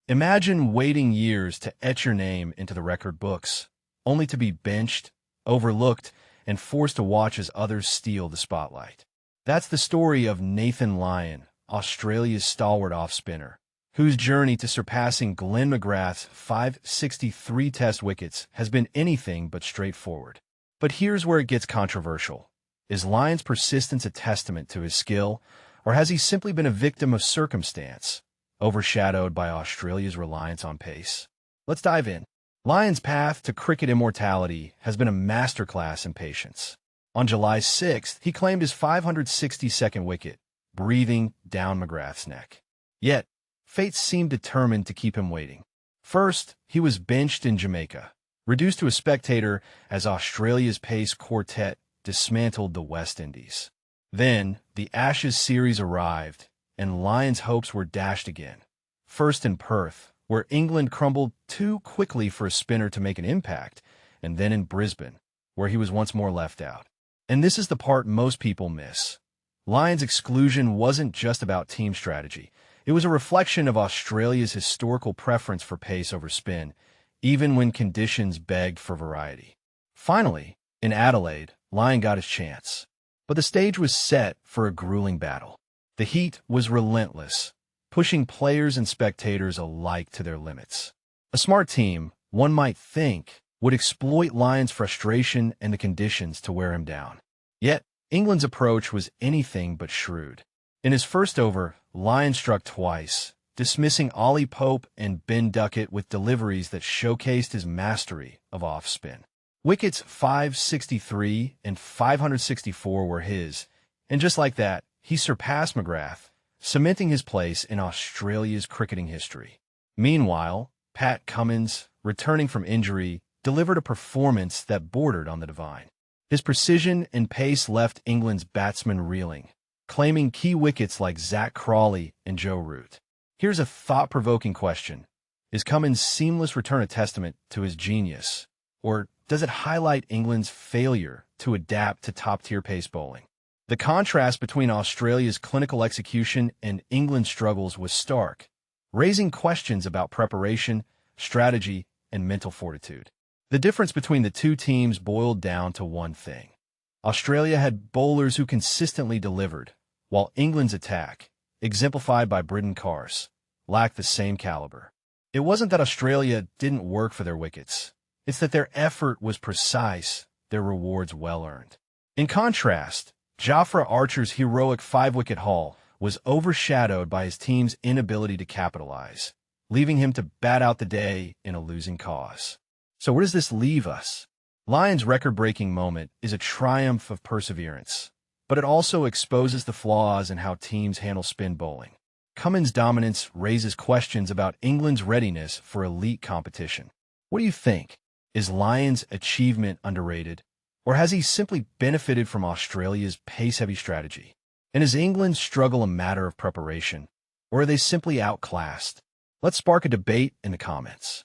Imagine waiting years to etch your name into the record books, only to be benched, overlooked, and forced to watch as others steal the spotlight. That's the story of Nathan Lyon, Australia's stalwart off-spinner, whose journey to surpassing Glenn McGrath's 563 Test wickets has been anything but straightforward. But here's where it gets controversial. Is Lyon's persistence a testament to his skill, or has he simply been a victim of circumstance, overshadowed by Australia's reliance on pace? Let's dive in. Lyon's path to cricket immortality has been a masterclass in patience. On July 6th, he claimed his 562nd wicket, breathing down McGrath's neck. Yet, fate seemed determined to keep him waiting. First, he was benched in Jamaica, reduced to a spectator as Australia's pace quartet dismantled the West Indies. Then, the Ashes series arrived, and Lyon's hopes were dashed again. First in Perth, where England crumbled too quickly for a spinner to make an impact, and then in Brisbane, where he was once more left out. And this is the part most people miss. Lyon's exclusion wasn't just about team strategy. It was a reflection of Australia's historical preference for pace over spin, even when conditions begged for variety. Finally, in Adelaide, Lyon got his chance. But the stage was set for a grueling battle. The heat was relentless, pushing players and spectators alike to their limits. A smart team, one might think, would exploit Lyon's frustration and the conditions to wear him down. Yet, England's approach was anything but shrewd. In his first over, Lyon struck twice, dismissing Ollie and Ben Duckett with deliveries that showcased his mastery of off-spin. Wickets 563 and 564 were his, and just like that, he surpassed McGrath, cementing his place in Australia's cricketing history. Meanwhile, Pat Cummins, returning from injury, delivered a performance that bordered on the divine. His precision and pace left England's batsmen reeling, claiming key wickets like Zach Crawley and Joe Root. Here's a thought-provoking question. Is Cummins' seamless return a testament to his genius, or does it highlight England's failure to adapt to top-tier pace bowling? The contrast between Australia's clinical execution and England's struggles was stark, raising questions about preparation, strategy, and mental fortitude. The difference between the two teams boiled down to one thing. Australia had bowlers who consistently delivered, while England's attack, exemplified by Britton Cars, lacked the same caliber. It wasn't that Australia didn't work for their wickets. It's that their effort was precise, their rewards well-earned. In contrast, Jofra Archer's heroic 5-wicket haul was overshadowed by his team's inability to capitalize, leaving him to bat out the day in a losing cause. So where does this leave us? Lyon's record-breaking moment is a triumph of perseverance, but it also exposes the flaws in how teams handle spin bowling. Cummins' dominance raises questions about England's readiness for elite competition. What do you think? Is Lyon's achievement underrated, or has he simply benefited from Australia's pace-heavy strategy? And is England's struggle a matter of preparation, or are they simply outclassed? Let's spark a debate in the comments.